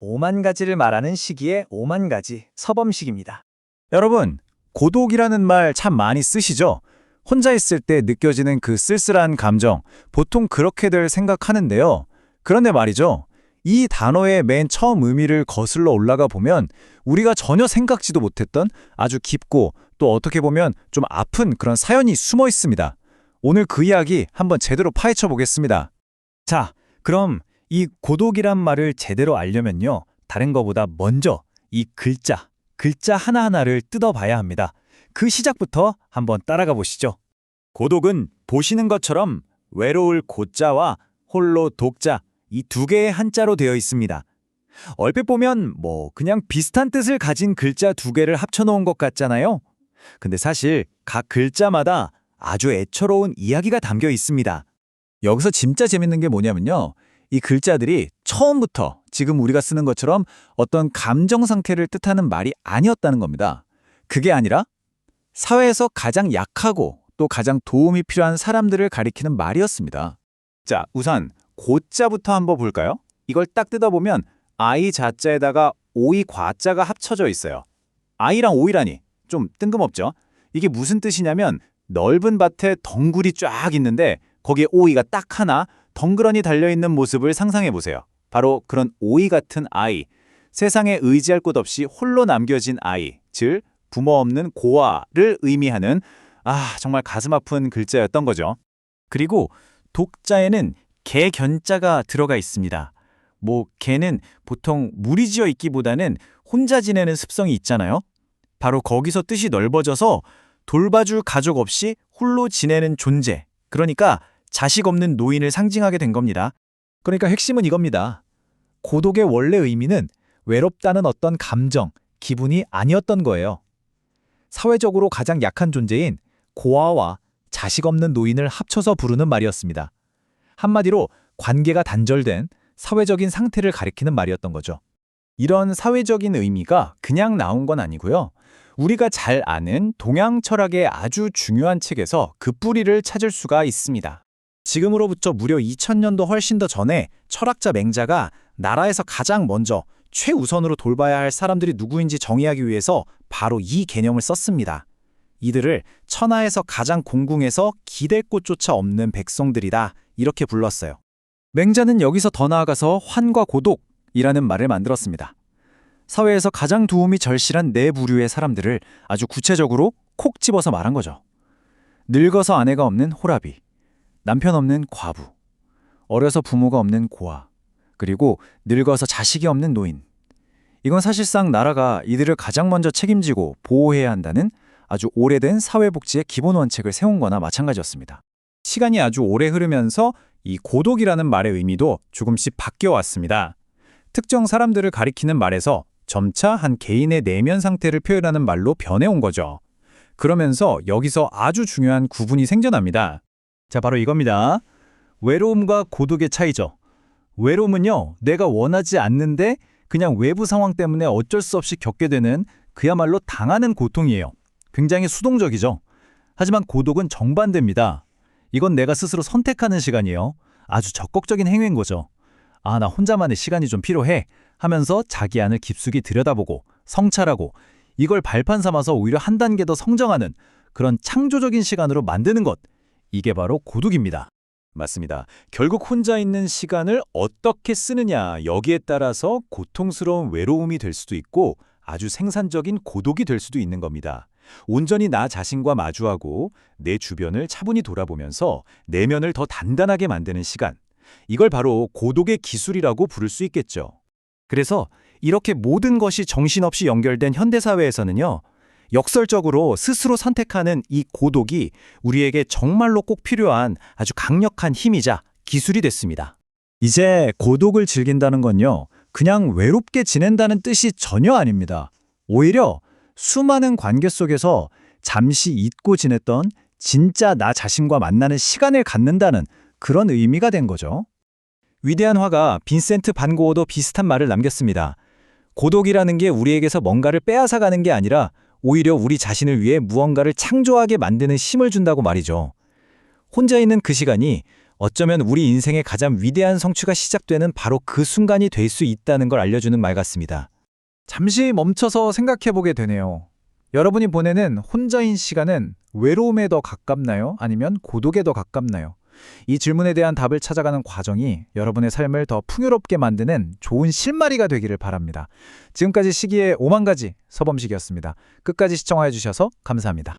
오만 가지를 말하는 시기의 오만 가지 서범식입니다. 여러분, 고독이라는 말 참 많이 쓰시죠? 혼자 있을 때 느껴지는 그 쓸쓸한 감정, 보통 그렇게들 생각하는데요. 그런데 말이죠. 이 단어의 맨 처음 의미를 거슬러 올라가 보면 우리가 전혀 생각지도 못했던 아주 깊고 또 어떻게 보면 좀 아픈 그런 사연이 숨어 있습니다. 오늘 그 이야기 한번 제대로 파헤쳐 보겠습니다. 자, 그럼 이 고독이란 말을 제대로 알려면요. 다른 거보다 먼저 이 글자 하나하나를 뜯어봐야 합니다. 그 시작부터 한번 따라가 보시죠. 고독은 보시는 것처럼 외로울 고자와 홀로 독자 이 두 개의 한자로 되어 있습니다. 얼핏 보면 그냥 비슷한 뜻을 가진 글자 두 개를 합쳐놓은 것 같잖아요. 근데 사실 각 글자마다 아주 애처로운 이야기가 담겨 있습니다. 여기서 진짜 재밌는 게 뭐냐면요. 이 글자들이 처음부터 지금 우리가 쓰는 것처럼 어떤 감정 상태를 뜻하는 말이 아니었다는 겁니다. 그게 아니라 사회에서 가장 약하고 또 가장 도움이 필요한 사람들을 가리키는 말이었습니다. 자, 우선 고자부터 한번 볼까요? 이걸 딱 뜯어보면 아이 자자에다가 오이 과자가 합쳐져 있어요. 아이랑 오이라니 좀 뜬금없죠? 이게 무슨 뜻이냐면 넓은 밭에 덩굴이 쫙 있는데 거기에 오이가 딱 하나 덩그러니 달려있는 모습을 상상해보세요. 바로 그런 오이 같은 아이, 세상에 의지할 곳 없이 홀로 남겨진 아이, 즉 부모 없는 고아를 의미하는 정말 가슴 아픈 글자였던 거죠. 그리고 독자에는 개 견자가 들어가 있습니다. 개는 보통 무리지어 있기보다는 혼자 지내는 습성이 있잖아요. 바로 거기서 뜻이 넓어져서 돌봐줄 가족 없이 홀로 지내는 존재, 그러니까 자식 없는 노인을 상징하게 된 겁니다. 그러니까 핵심은 이겁니다. 고독의 원래 의미는 외롭다는 어떤 감정, 기분이 아니었던 거예요. 사회적으로 가장 약한 존재인 고아와 자식 없는 노인을 합쳐서 부르는 말이었습니다. 한마디로 관계가 단절된 사회적인 상태를 가리키는 말이었던 거죠. 이런 사회적인 의미가 그냥 나온 건 아니고요. 우리가 잘 아는 동양 철학의 아주 중요한 책에서 그 뿌리를 찾을 수가 있습니다. 지금으로부터 무려 2000년도 훨씬 더 전에 철학자 맹자가 나라에서 가장 먼저 최우선으로 돌봐야 할 사람들이 누구인지 정의하기 위해서 바로 이 개념을 썼습니다. 이들을 천하에서 가장 공궁해서 기댈 곳조차 없는 백성들이다 이렇게 불렀어요. 맹자는 여기서 더 나아가서 환과 고독이라는 말을 만들었습니다. 사회에서 가장 도움이 절실한 네 부류의 사람들을 아주 구체적으로 콕 집어서 말한 거죠. 늙어서 아내가 없는 호라비, 남편 없는 과부, 어려서 부모가 없는 고아, 그리고 늙어서 자식이 없는 노인. 이건 사실상 나라가 이들을 가장 먼저 책임지고 보호해야 한다는 아주 오래된 사회복지의 기본 원칙을 세운 거나 마찬가지였습니다. 시간이 아주 오래 흐르면서 이 고독이라는 말의 의미도 조금씩 바뀌어 왔습니다. 특정 사람들을 가리키는 말에서 점차 한 개인의 내면 상태를 표현하는 말로 변해온 거죠. 그러면서 여기서 아주 중요한 구분이 생겨납니다. 자, 바로 이겁니다. 외로움과 고독의 차이죠. 외로움은요, 내가 원하지 않는데 그냥 외부 상황 때문에 어쩔 수 없이 겪게 되는 그야말로 당하는 고통이에요. 굉장히 수동적이죠. 하지만 고독은 정반대입니다. 이건 내가 스스로 선택하는 시간이에요. 아주 적극적인 행위인 거죠. 나 혼자만의 시간이 좀 필요해 하면서 자기 안을 깊숙이 들여다보고 성찰하고 이걸 발판 삼아서 오히려 한 단계 더 성장하는 그런 창조적인 시간으로 만드는 것. 이게 바로 고독입니다. 맞습니다. 결국 혼자 있는 시간을 어떻게 쓰느냐 여기에 따라서 고통스러운 외로움이 될 수도 있고 아주 생산적인 고독이 될 수도 있는 겁니다. 온전히 나 자신과 마주하고 내 주변을 차분히 돌아보면서 내면을 더 단단하게 만드는 시간. 이걸 바로 고독의 기술이라고 부를 수 있겠죠. 그래서 이렇게 모든 것이 정신없이 연결된 현대사회에서는요. 역설적으로 스스로 선택하는 이 고독이 우리에게 정말로 꼭 필요한 아주 강력한 힘이자 기술이 됐습니다. 이제 고독을 즐긴다는 건요. 그냥 외롭게 지낸다는 뜻이 전혀 아닙니다. 오히려 수많은 관계 속에서 잠시 잊고 지냈던 진짜 나 자신과 만나는 시간을 갖는다는 그런 의미가 된 거죠. 위대한 화가 빈센트 반 고흐도 비슷한 말을 남겼습니다. 고독이라는 게 우리에게서 뭔가를 빼앗아가는 게 아니라 오히려 우리 자신을 위해 무언가를 창조하게 만드는 힘을 준다고 말이죠. 혼자 있는 그 시간이 어쩌면 우리 인생의 가장 위대한 성취가 시작되는 바로 그 순간이 될 수 있다는 걸 알려주는 말 같습니다. 잠시 멈춰서 생각해보게 되네요. 여러분이 보내는 혼자인 시간은 외로움에 더 가깝나요? 아니면 고독에 더 가깝나요? 이 질문에 대한 답을 찾아가는 과정이 여러분의 삶을 더 풍요롭게 만드는 좋은 실마리가 되기를 바랍니다. 지금까지 시기의 5만 가지 서범식이었습니다. 끝까지 시청해 주셔서 감사합니다.